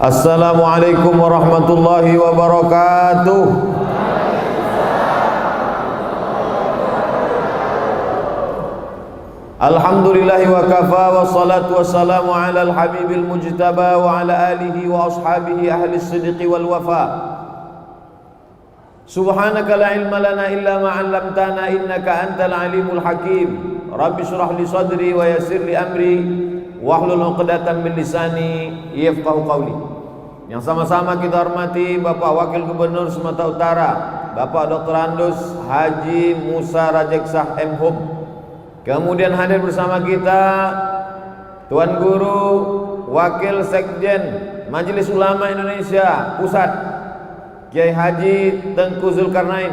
Assalamualaikum warahmatullahi wabarakatuh. Alhamdulillahi wa kafa wa salatu wassalamu ala al-habibil mujtaba wa ala alihi wa ashabihi ahli siddiqi wal wafa. Subhanaka la ilma lana illa ma 'allamtana innaka antal alimul hakim. Rabbi shrah li sadri wa yassir li amri wahlul 'uqdatam min lisani yafqahu qawli. Yang sama-sama kita hormati Bapak Wakil Gubernur Sumatera Utara, Bapak Dr. Andus Haji Musa Rajeksah M.Hum. Kemudian hadir bersama kita Tuan Guru Wakil Sekjen Majelis Ulama Indonesia Pusat Kiai Haji Tengku Zulkarnain.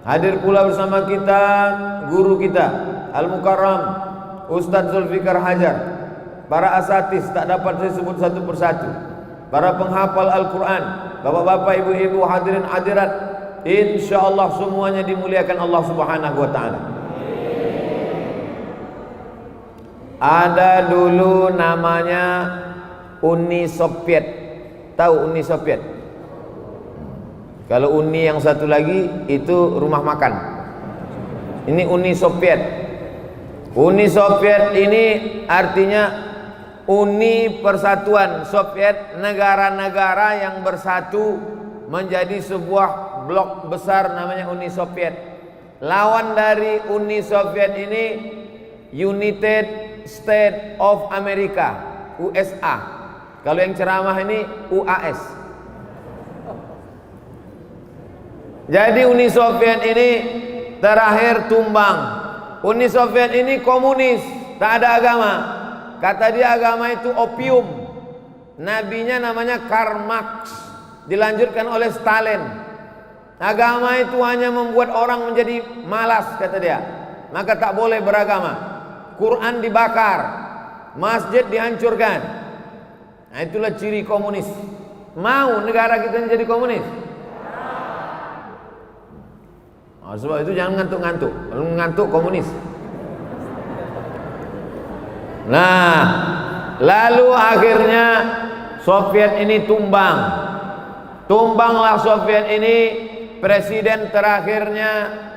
Hadir pula bersama kita guru kita Al-Mukarram Ustadz Zulfikar Hajar. Para asatis tak dapat saya sebut satu persatu. Para penghafal Al-Quran, bapak-bapak, ibu-ibu, hadirin hadirat, insyaallah semuanya dimuliakan Allah Subhanahu wa ta'ala. Ada dulu namanya Uni Soviet. Tahu Uni Soviet? Kalau Uni yang satu lagi itu rumah makan. Ini Uni Soviet. Uni Soviet ini artinya Uni Persatuan Soviet, negara-negara yang bersatu menjadi sebuah blok besar namanya Uni Soviet. Lawan dari Uni Soviet ini United States of America, USA. Kalau yang ceramah ini UAS. Jadi Uni Soviet ini terakhir tumbang. Uni Soviet ini komunis, tak ada agama. Kata dia agama itu opium. Nabinya namanya Karl Marx, dilanjutkan oleh Stalin. Agama itu hanya membuat orang menjadi malas, kata dia. Maka tak boleh beragama. Quran dibakar, masjid dihancurkan. Nah, itulah ciri komunis. Mau negara kita menjadi komunis? Nah, sebab itu jangan ngantuk-ngantuk. Kalau ngantuk komunis. Nah, lalu akhirnya Soviet ini tumbang. Tumbanglah Soviet ini. Presiden terakhirnya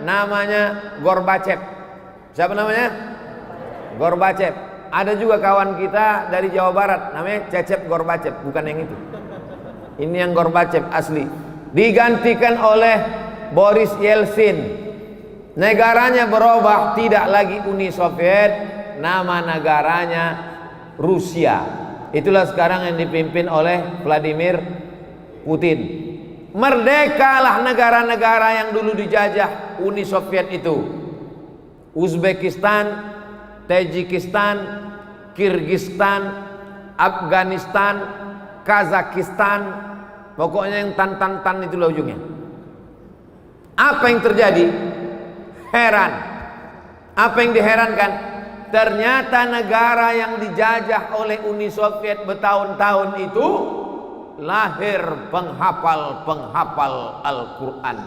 namanya Gorbachev. Siapa namanya? Gorbachev. Ada juga kawan kita dari Jawa Barat namanya Cecep Gorbachev, bukan yang itu. Ini yang Gorbachev asli. Digantikan oleh Boris Yeltsin. Negaranya berubah, tidak lagi Uni Soviet, nama negaranya Rusia. Itulah sekarang yang dipimpin oleh Vladimir Putin. Merdekalah negara-negara yang dulu dijajah Uni Soviet itu. Uzbekistan, Tajikistan, Kirgistan, Afghanistan, Kazakhstan, pokoknya yang tan itulah ujungnya. Apa yang terjadi? Heran. Apa yang diherankan? Ternyata negara yang dijajah oleh Uni Soviet bertahun-tahun itu lahir penghafal Al-Quran.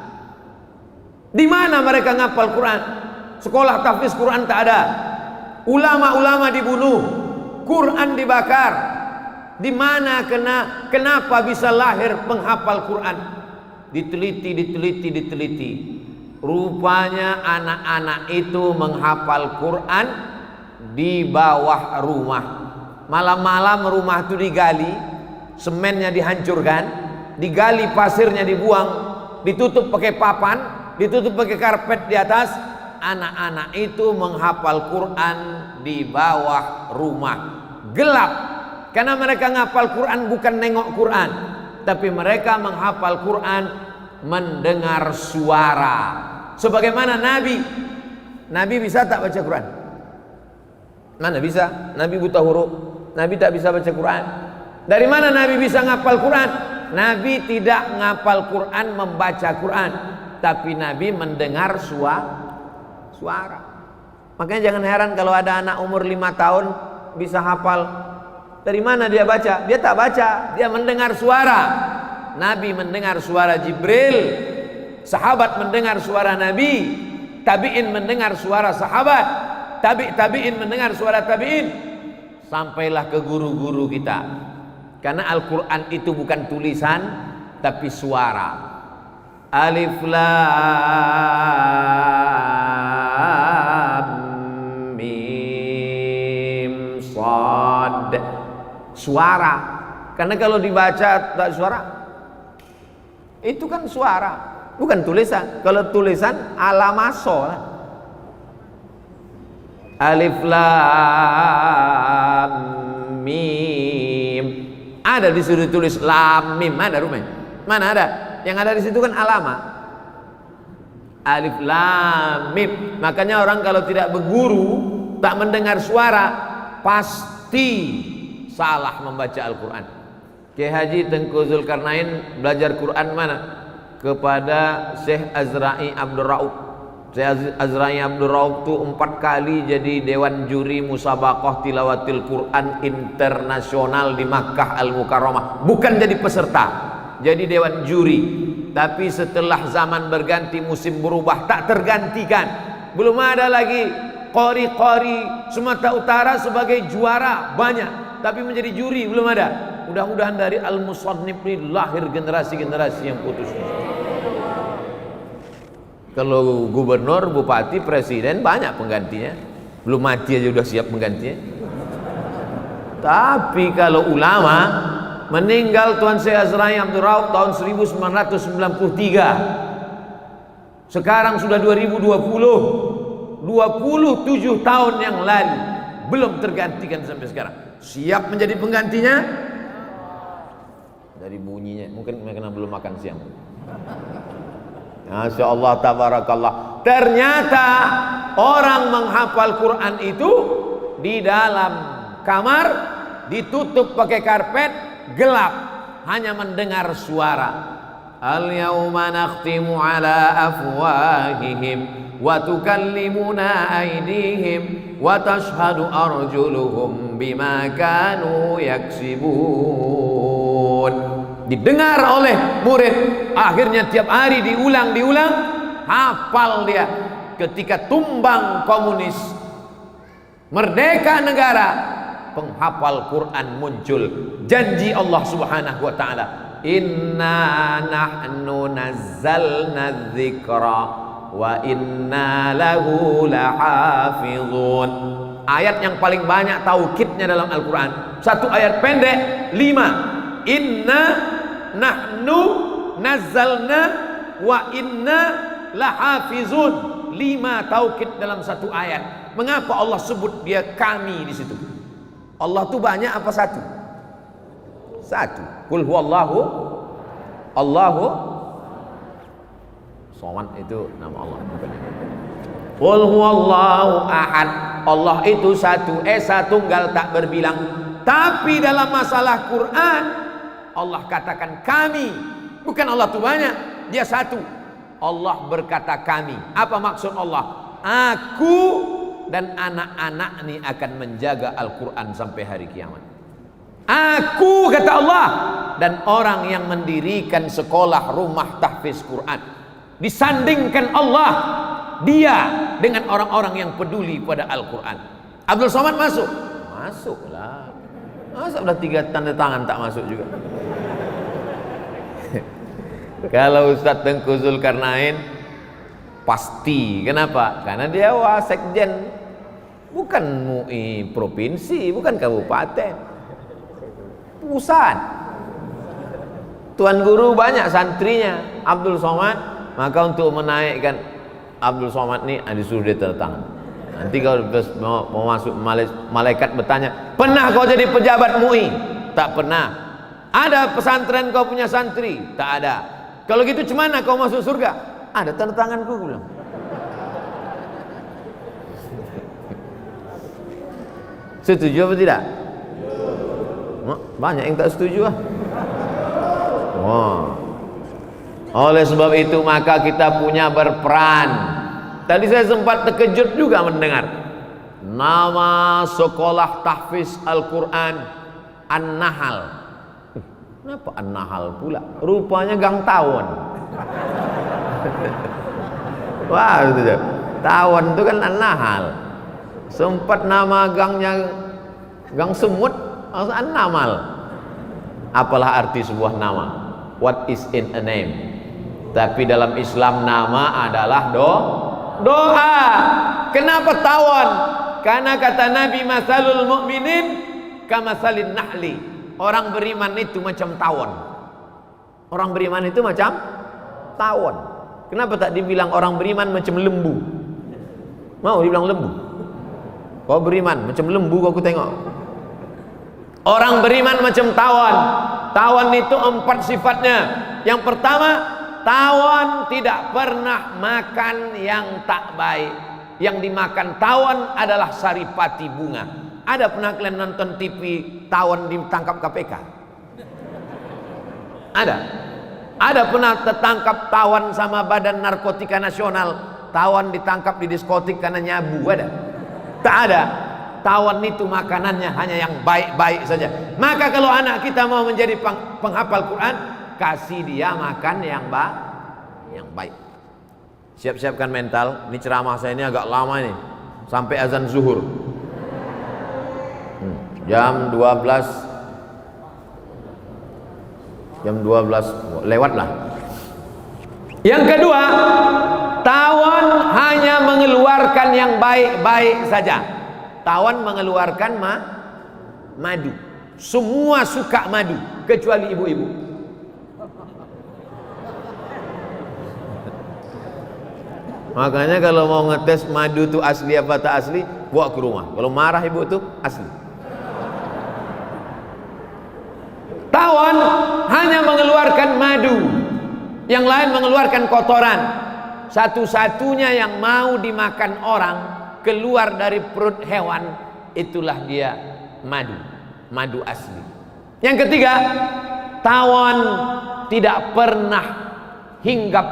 Di mana mereka ngapal Quran? Sekolah tahfiz Quran tak ada. Ulama-ulama dibunuh, Quran dibakar. Di mana kenapa bisa lahir penghafal Quran? Diteliti. Rupanya anak-anak itu menghafal Quran di bawah rumah. Malam-malam rumah itu digali, semennya dihancurkan, digali pasirnya dibuang, ditutup pakai papan, ditutup pakai karpet di atas. Anak-anak itu menghafal Quran di bawah rumah. Gelap. Karena mereka menghafal Quran bukan nengok Quran, tapi mereka menghafal Quran mendengar suara. Sebagaimana Nabi bisa tak baca Quran? Mana bisa? Nabi buta huruf. Nabi tak bisa baca Quran. Dari mana Nabi bisa ngapal Quran? Nabi tidak ngapal Quran membaca Quran, tapi Nabi mendengar suara. Makanya jangan heran kalau ada anak umur 5 tahun bisa hafal. Dari mana dia baca? Dia tak baca, dia mendengar suara. Nabi mendengar suara Jibril, sahabat mendengar suara Nabi, tabi'in mendengar suara sahabat, tabi'in mendengar suara tabi'in, sampailah ke guru-guru kita. Karena Al-Quran itu bukan tulisan tapi suara. Alif Lam Mim Shad. Suara. Karena kalau dibaca tak suara, itu kan suara, bukan tulisan. Kalau tulisan ala maso lah. Alif Lam Mim. Ada disuruh tulis lam mim, ada rumah? Mana ada? Yang ada di situ kan alama. Alif Lam Mim. Makanya orang kalau tidak berguru, tak mendengar suara, pasti salah membaca Al-Quran. Kiai Haji Tengku Zulkarnain belajar Quran mana? Kepada Syekh Azra'i Abdul Rauf. Syekh Azra'i Abdul Rauf itu 4 kali jadi dewan juri musabaqah tilawatil Quran internasional di Makkah Al-Mukarramah. Bukan jadi peserta, jadi dewan juri. Tapi setelah zaman berganti, musim berubah, tak tergantikan. Belum ada lagi qori-qori Sumatera Utara sebagai juara, banyak, tapi menjadi juri belum ada. Mudah-mudahan dari Al-Musannif ini lahir generasi-generasi yang putus. Kalau gubernur, bupati, presiden banyak penggantinya. Belum mati aja udah siap penggantinya. Tapi kalau ulama, meninggal Tuan Syekh Azra'i Abdul Rauf tahun 1993. Sekarang sudah 2020. 27 tahun yang lalu belum tergantikan sampai sekarang. Siap menjadi penggantinya? Dari bunyinya mungkin karena belum makan siang. Masya Allah, tabarakallah. Ternyata orang menghafal Quran itu di dalam kamar, ditutup pakai karpet, gelap, hanya mendengar suara. Al-yawma nakhtimu ala afwahihim wa tukallimuna aydihim wa tashhadu arjuluhum bima kanu yaksibun. Didengar oleh murid, akhirnya tiap hari diulang, hafal dia. Ketika tumbang komunis, merdeka negara, penghafal Quran muncul. Janji Allah Subhanahu wa taala, inna nahnu nazzalna dzikra wa inna lahu lahafizun. Ayat yang paling banyak taukidnya dalam Al-Quran. Satu ayat pendek 5. Inna nahnu nazzalna wa inna lahafizun. 5 taukid dalam satu ayat. Mengapa Allah sebut dia kami di situ? Allah itu banyak apa satu? Satu. Qul huwallahu Allahu Somad, itu nama Allah. Qul huwallahu ahad. Allah itu satu, esa tunggal tak berbilang. Tapi dalam masalah Quran, Allah katakan kami. Bukan Allah itu banyak, dia satu. Allah berkata kami. Apa maksud Allah? Aku dan anak-anak ini akan menjaga Al-Quran sampai hari kiamat. Aku, kata Allah, dan orang yang mendirikan sekolah rumah tahfiz Quran. Disandingkan Allah, dia dengan orang-orang yang peduli pada Al-Quran. Abdul Somad masuk? Masuklah. Masa udah 3 tanda tangan tak masuk juga? Kalau Ustadz Tengku Zulkarnain pasti. Kenapa? Karena dia wasekjen, bukan MUI provinsi, bukan kabupaten, pusat. Tuan guru banyak santrinya Abdul Somad. Maka untuk menaikkan Abdul Somad ini disuruh dia tanda tangan. Nanti kalau mau masuk, malaikat bertanya, pernah kau jadi pejabat MUI? Tak pernah. Ada pesantren kau punya santri? Tak ada. Kalau gitu cemana kau masuk surga? Ada tanda tanganku, bilang. Setuju apa tidak? Banyak yang tak setuju ah. Wah. Oleh sebab itu maka kita punya berperan. Tadi saya sempat terkejut juga mendengar nama sekolah tahfiz Al-Quran An-Nahl. Kenapa An-Nahl pula? Rupanya Gang Tawon. Wah, itu Tawon itu kan An-Nahl. Sempat nama gangnya Gang Semut, An-Namal. Apalah arti sebuah nama? What is in a name? Tapi dalam Islam nama adalah doa. Kenapa tawon? Karena kata Nabi, masalul mu'minin kamasalin nahli. Orang beriman itu macam tawon. Orang beriman itu macam tawon. Kenapa tak dibilang orang beriman macam lembu? Mau dibilang lembu? Kau beriman macam lembu, kau tengok. Orang beriman macam tawon. Tawon itu 4 sifatnya. Yang pertama, tawon tidak pernah makan yang tak baik. Yang dimakan tawon adalah saripati bunga. Ada pernah kalian nonton TV tawon ditangkap KPK? Ada pernah tertangkap tawon sama Badan Narkotika Nasional? Tawon ditangkap di diskotik karena nyabu? Ada? Tak ada. Tawon itu makanannya hanya yang baik-baik saja. Maka kalau anak kita mau menjadi penghafal Quran, kasih dia makan yang baik. Siap-siapkan mental. Ini ceramah saya ini agak lama ini, sampai azan zuhur. Jam 12 lewat lah. Yang kedua, tawon hanya mengeluarkan yang baik-baik saja. Tawon mengeluarkan madu. Semua suka madu kecuali ibu-ibu. Makanya kalau mau ngetes madu itu asli apa tak asli, bawa ke rumah. Kalau marah ibu itu asli. Tawon hanya mengeluarkan madu, yang lain mengeluarkan kotoran. Satu-satunya yang mau dimakan orang keluar dari perut hewan, itulah dia madu asli. Yang ketiga, tawon tidak pernah hinggap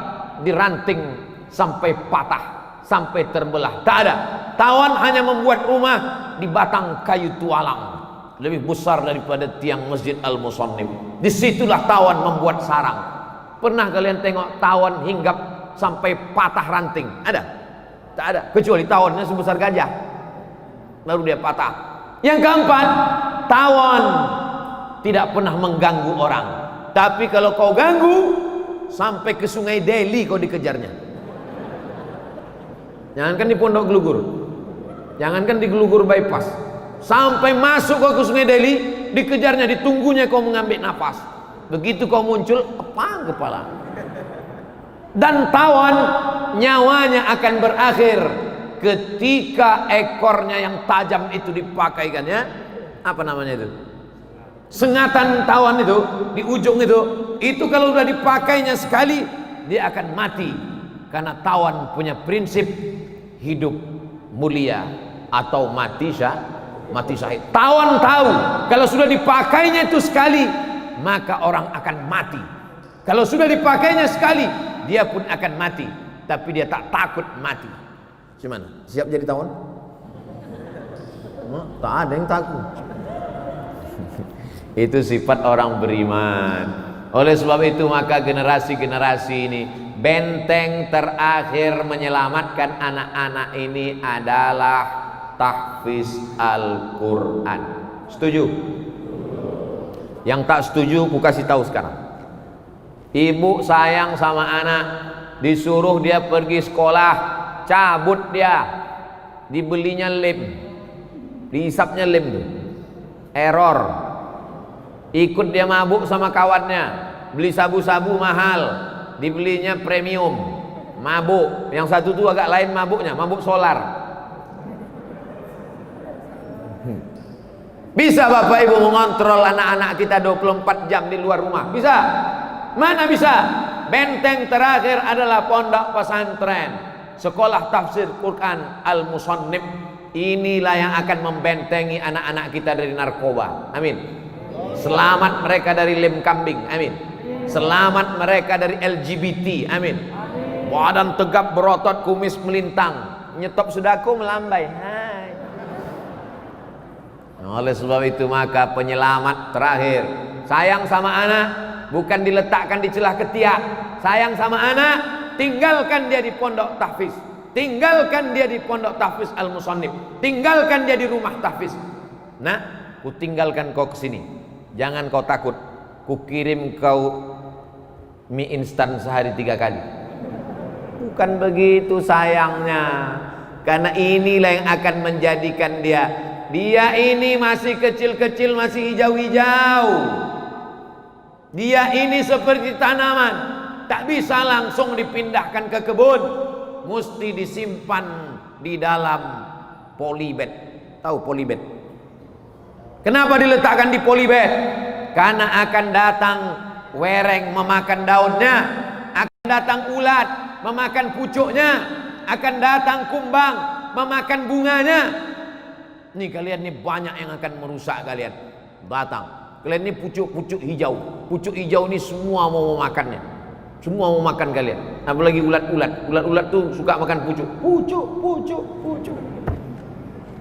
di ranting sampai patah, sampai terbelah. Tak ada. Tawon hanya membuat rumah di batang kayu tualang, lebih besar daripada tiang Masjid Al-Musannif. Disitulah tawon membuat sarang. Pernah kalian tengok tawon hinggap sampai patah ranting? Ada? Tak ada. Kecuali tawonnya sebesar gajah, baru dia patah. Yang keempat, tawon tidak pernah mengganggu orang. Tapi kalau kau ganggu, sampai ke Sungai Deli kau dikejarnya. Jangankan di Pondok Gelugur, jangankan di Gelugur bypass, sampai masuk kau ke Sungai Deli, dikejarnya, ditunggunya kau mengambil nafas. Begitu kau muncul, apa kepala. Dan tawon nyawanya akan berakhir ketika ekornya yang tajam itu dipakaikannya, apa namanya itu? Sengatan tawon itu di ujung itu kalau sudah dipakainya sekali dia akan mati. Karena tawon punya prinsip hidup mulia atau mati syahid. Tawon tahu kalau sudah dipakainya itu sekali, maka orang akan mati. Kalau sudah dipakainya sekali, dia pun akan mati, tapi dia tak takut mati. Gimana? Siap jadi tawon? Tak ada yang takut. Itu sifat orang beriman. Oleh sebab itu maka generasi-generasi ini, benteng terakhir menyelamatkan anak-anak ini adalah tahfiz Al-Quran. Setuju? Yang tak setuju, ku kasih tahu sekarang. Ibu sayang sama anak, disuruh dia pergi sekolah, cabut dia, dibelinya lem, dihisapnya lem tuh, error. Ikut dia mabuk sama kawannya, beli sabu-sabu mahal, dibelinya premium, mabuk. Yang satu tuh agak lain mabuknya, mabuk solar. Bisa Bapak Ibu mengontrol anak-anak kita 24 jam di luar rumah? Bisa? Mana bisa? Benteng terakhir adalah pondok pesantren, sekolah tafsir Quran Al-Musannif. Inilah yang akan membentengi anak-anak kita dari narkoba. Amin. Selamat mereka dari lem kambing. Amin. Selamat mereka dari LGBT. Amin. Badan tegap berotot, kumis melintang, nyetop sudaku melambai. Hai. Oleh sebab itu maka penyelamat terakhir, sayang sama anak bukan diletakkan di celah ketiak. Sayang sama anak, tinggalkan dia di pondok tahfiz, tinggalkan dia di pondok tahfiz Al-Musannif, tinggalkan dia di rumah tahfiz. Nah, ku tinggalkan kau ke sini, jangan kau takut. kukirim kau mie instan sehari 3 kali. Bukan begitu sayangnya. Karena inilah yang akan menjadikan dia ini masih kecil-kecil, masih hijau-hijau. Dia ini seperti tanaman, tak bisa langsung dipindahkan ke kebun, mesti disimpan di dalam polybag. Tahu polybag? Kenapa diletakkan di polybag? Karena akan datang wereng memakan daunnya, akan datang ulat memakan pucuknya, akan datang kumbang memakan bunganya. Nih kalian nih banyak yang akan merusak kalian. Datang, kalian ini pucuk-pucuk hijau. Pucuk hijau ini semua mau memakannya. Semua mau makan kalian. Apalagi ulat-ulat. Ulat-ulat tuh suka makan pucuk. Pucuk.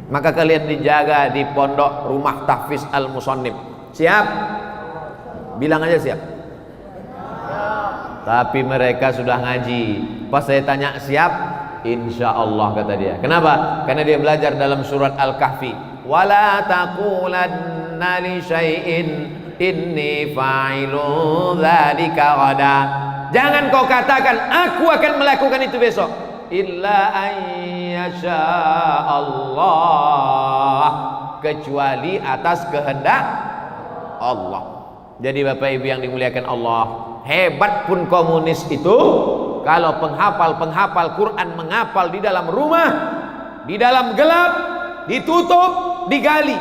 Maka kalian dijaga di pondok Rumah Tahfiz Al-Musannif. Siap? Bilang aja siap. Tapi mereka sudah ngaji. Pas saya tanya siap, insya Allah kata dia. Kenapa? Karena dia belajar dalam surat Al-Kahfi. Wala taqulanna li syai'in inni fa'ilu dzalika ghada. Jangan kau katakan aku akan melakukan itu besok. Illa ayyasha Allah, kecuali atas kehendak Allah. Jadi Bapak Ibu yang dimuliakan Allah, hebat pun komunis itu, kalau penghafal Quran menghafal di dalam rumah, di dalam gelap, ditutup, digali,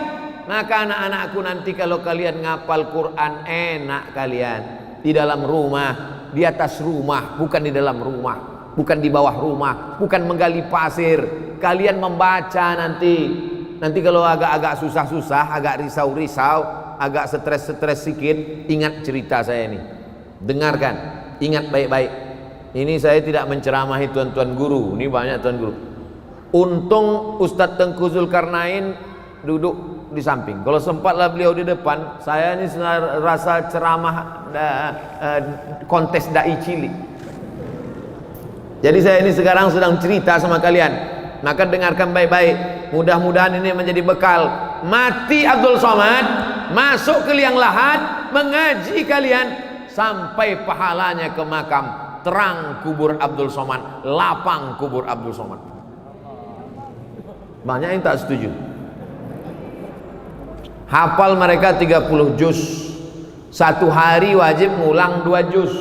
maka anak-anakku nanti kalau kalian ngapal Quran enak kalian di dalam rumah, di atas rumah, bukan di dalam rumah, bukan di bawah rumah, bukan menggali pasir. Kalian membaca nanti kalau agak-agak susah-susah, agak risau-risau, agak stres-stres sedikit, ingat cerita saya ini, dengarkan, ingat baik-baik. Ini saya tidak menceramahi tuan-tuan guru, ini banyak tuan guru. Untung Ustadz Tengku Zulkarnain duduk di samping. Kalau sempatlah beliau di depan, saya ini rasa ceramah kontes dai cilik. Jadi saya ini sekarang sedang cerita sama kalian, maka dengarkan baik-baik. Mudah-mudahan ini menjadi bekal. Mati Abdul Somad, masuk ke liang lahat, mengaji kalian sampai pahalanya ke makam. Terang kubur Abdul Somad, lapang kubur Abdul Somad. Banyak yang tak setuju. Hafal mereka 30 juz. Satu hari wajib ngulang 2 juz.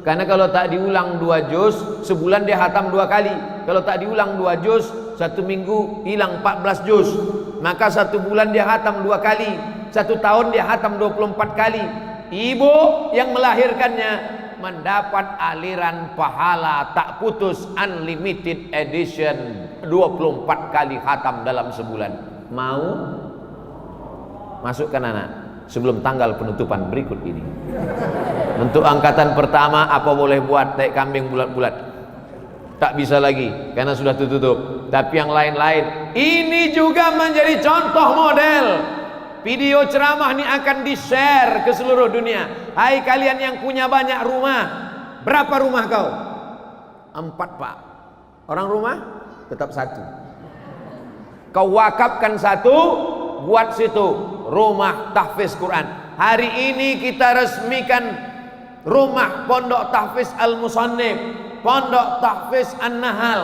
Karena kalau tak diulang 2 juz, sebulan dia hatam 2 kali. Kalau tak diulang 2 juz, 1 minggu hilang 14 juz. Maka 1 bulan dia hatam 2 kali. 1 tahun dia hatam 24 kali. Ibu yang melahirkannya mendapat aliran pahala tak putus, unlimited edition, 24 kali khatam dalam sebulan. Mau? Masukkan anak sebelum tanggal penutupan berikut ini. Untuk angkatan pertama apa boleh buat taik kambing bulat-bulat? Tak bisa lagi karena sudah tutup. Tapi yang lain-lain ini juga menjadi contoh model. Video ceramah ini akan di-share ke seluruh dunia. Hai kalian yang punya banyak rumah, berapa rumah kau? 4 pak. Orang rumah tetap 1. Kau wakafkan 1, buat situ rumah tahfiz Quran. Hari ini kita resmikan rumah Pondok Tahfiz Al-Musannif, Pondok Tahfiz An-Nahal.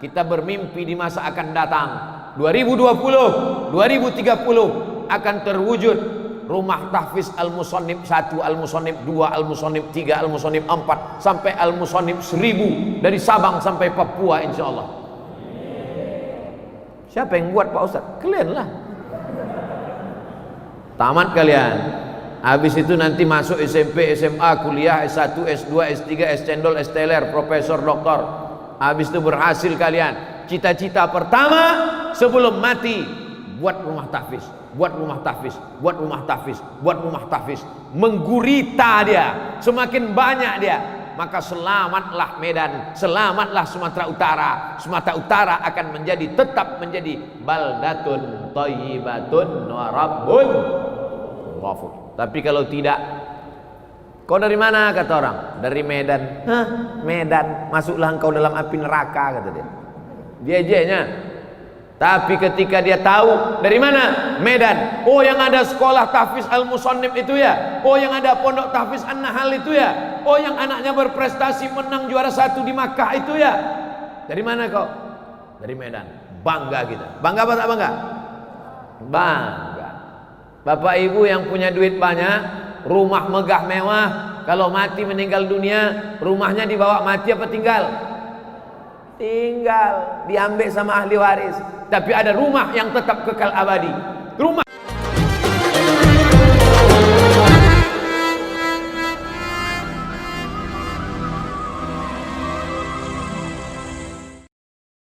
Kita bermimpi di masa akan datang 2020, 2030 akan terwujud rumah tahfiz Al-Musannif 1, Al-Musannif 2, Al-Musannif 3, Al-Musannif 4 sampai Al-Musannif 1000 dari Sabang sampai Papua insyaallah. Siapa yang buat Pak Ustaz? Kalian lah. Tamat kalian. Habis itu nanti masuk SMP, SMA, kuliah, S1, S2, S3, S-Cendol, S-Teler, Profesor, Doktor. Habis itu berhasil kalian. Cita-cita pertama sebelum mati, buat rumah tahfiz, buat rumah tahfiz, buat rumah tahfiz, buat rumah tahfiz. Menggurita dia, semakin banyak dia, maka selamatlah Medan, selamatlah Sumatera Utara. Sumatera Utara akan tetap menjadi baldatun thayyibatun wa rabbun ghafur. Tapi kalau tidak, kau dari mana kata orang? Dari Medan. Hah, Medan, masuklah engkau dalam api neraka kata dia. Dia ejeknya. Tapi ketika dia tahu dari mana? Medan. Oh, yang ada sekolah tahfiz Al-Musannif itu ya. Oh, yang ada pondok tahfiz An-Nahl itu ya. Oh, yang anaknya berprestasi menang juara 1 di Makkah itu ya. Dari mana kau? Dari Medan. Bangga kita. Bangga apa tak bangga? Bangga. Bapak ibu yang punya duit banyak, rumah megah mewah, kalau mati meninggal dunia, rumahnya dibawa mati apa tinggal? Tinggal, diambil sama ahli waris. Tapi ada rumah yang tetap kekal abadi. Rumah